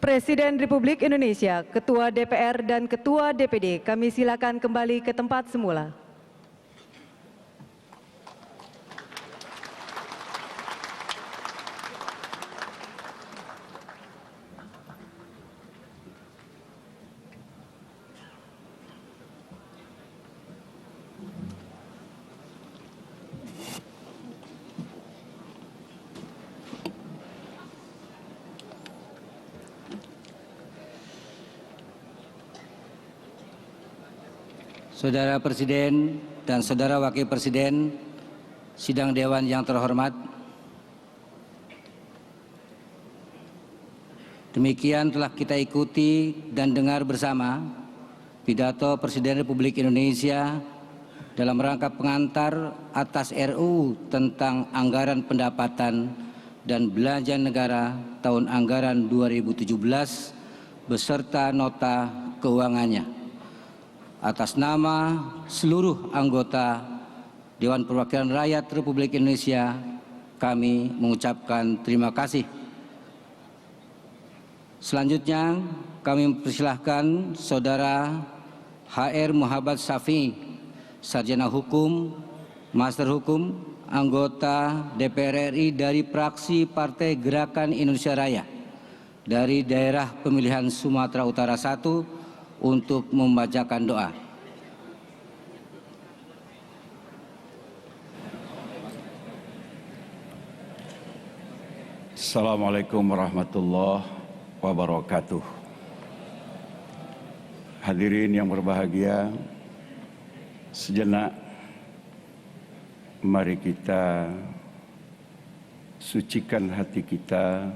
Presiden Republik Indonesia, Ketua DPR dan Ketua DPD, kami silakan kembali ke tempat semula. Saudara Presiden dan Saudara Wakil Presiden, sidang Dewan yang terhormat, demikian telah kita ikuti dan dengar bersama pidato Presiden Republik Indonesia dalam rangka pengantar atas RUU tentang anggaran pendapatan dan belanja negara tahun anggaran 2017 beserta nota keuangannya. Atas nama seluruh anggota Dewan Perwakilan Rakyat Republik Indonesia, kami mengucapkan terima kasih. Selanjutnya, kami mempersilahkan Saudara HR Muhammad Syafi'i, Sarjana Hukum, Master Hukum, anggota DPR RI dari fraksi Partai Gerakan Indonesia Raya dari daerah pemilihan Sumatera Utara 1 untuk membacakan doa. Assalamualaikum warahmatullahi wabarakatuh. Hadirin yang berbahagia, sejenak mari kita sucikan hati kita,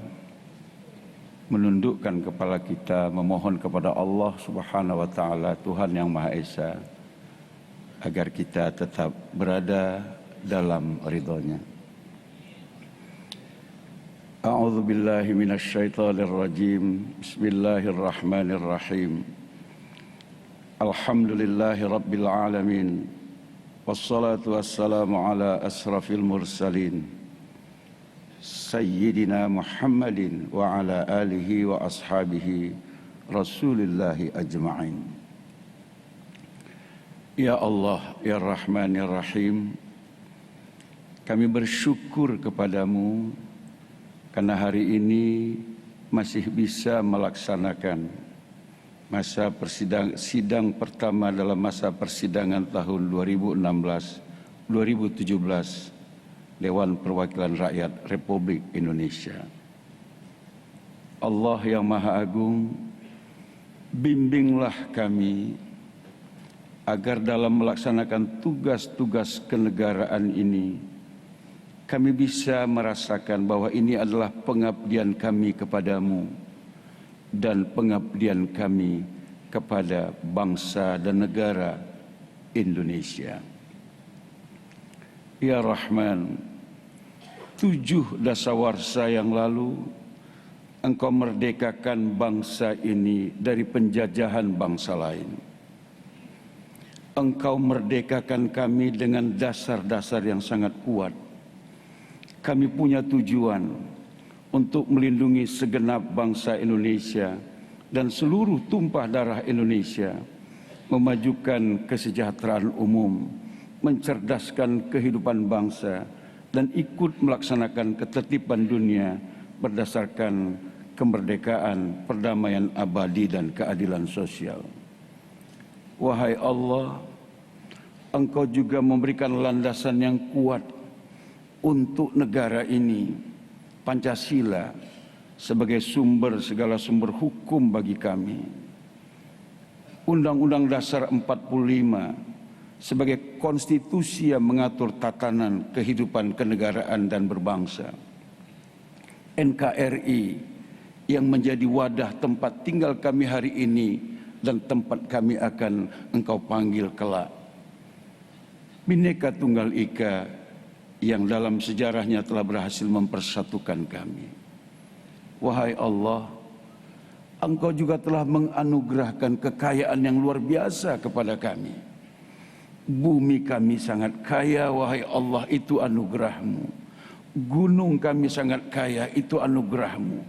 menundukkan kepala kita, memohon kepada Allah Subhanahu wa taala, Tuhan yang Maha Esa, agar kita tetap berada dalam ridhonya. A'udzu billahi minasyaitonir rajim. Bismillahirrahmanirrahim. Alhamdulillahi rabbil alamin. Wassalatu wassalamu ala asrafil mursalin. Sayyidina Muhammadin wa ala alihi wa ashabihi Rasulillahi ajma'in. Ya Allah, Ya Rahman, Ya Rahim, kami bersyukur kepadamu karena hari ini masih bisa melaksanakan masa sidang pertama dalam masa persidangan tahun 2016-2017 Dewan Perwakilan Rakyat Republik Indonesia. Allah yang Maha Agung, bimbinglah kami agar dalam melaksanakan tugas-tugas kenegaraan ini kami bisa merasakan bahwa ini adalah pengabdian kami kepadamu dan pengabdian kami kepada bangsa dan negara Indonesia. Ya Rahman, 7 dasawarsa yang lalu Engkau merdekakan bangsa ini dari penjajahan bangsa lain. Engkau merdekakan kami dengan dasar-dasar yang sangat kuat. Kami punya tujuan untuk melindungi segenap bangsa Indonesia dan seluruh tumpah darah Indonesia, memajukan kesejahteraan umum, mencerdaskan kehidupan bangsa, dan ikut melaksanakan ketertiban dunia berdasarkan kemerdekaan, perdamaian abadi, dan keadilan sosial. Wahai Allah, Engkau juga memberikan landasan yang kuat untuk negara ini, Pancasila, sebagai segala sumber hukum bagi kami. Undang-Undang Dasar 45 sebagai konstitusi yang mengatur tatanan kehidupan kenegaraan dan berbangsa. NKRI yang menjadi wadah tempat tinggal kami hari ini dan tempat kami akan Engkau panggil kelak. Bhinneka Tunggal Ika yang dalam sejarahnya telah berhasil mempersatukan kami. Wahai Allah, Engkau juga telah menganugerahkan kekayaan yang luar biasa kepada kami. Bumi kami sangat kaya, wahai Allah, itu anugerah-Mu. Gunung kami sangat kaya, itu anugerah-Mu.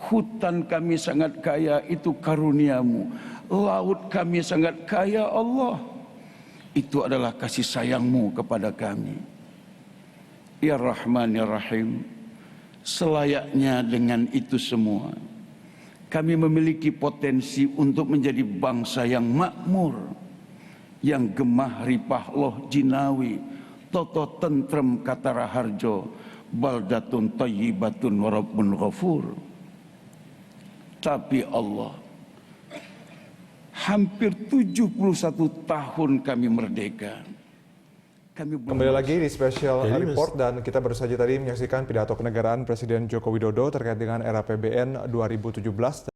Hutan kami sangat kaya, itu karunia-Mu. Laut kami sangat kaya, Allah, itu adalah kasih sayang-Mu kepada kami. Ya Rahman ya Rahim, selayaknya dengan itu semua, kami memiliki potensi untuk menjadi bangsa yang makmur, yang gemah ripah loh jinawi, toto tentrem kata raharjo, baldatun tayyibatun warabbun ghafur. Tapi Allah, hampir 71 tahun kami merdeka. Kembali lagi di Special Report, dan kita baru saja tadi menyaksikan pidato kenegaraan Presiden Joko Widodo terkait dengan era APBN 2017.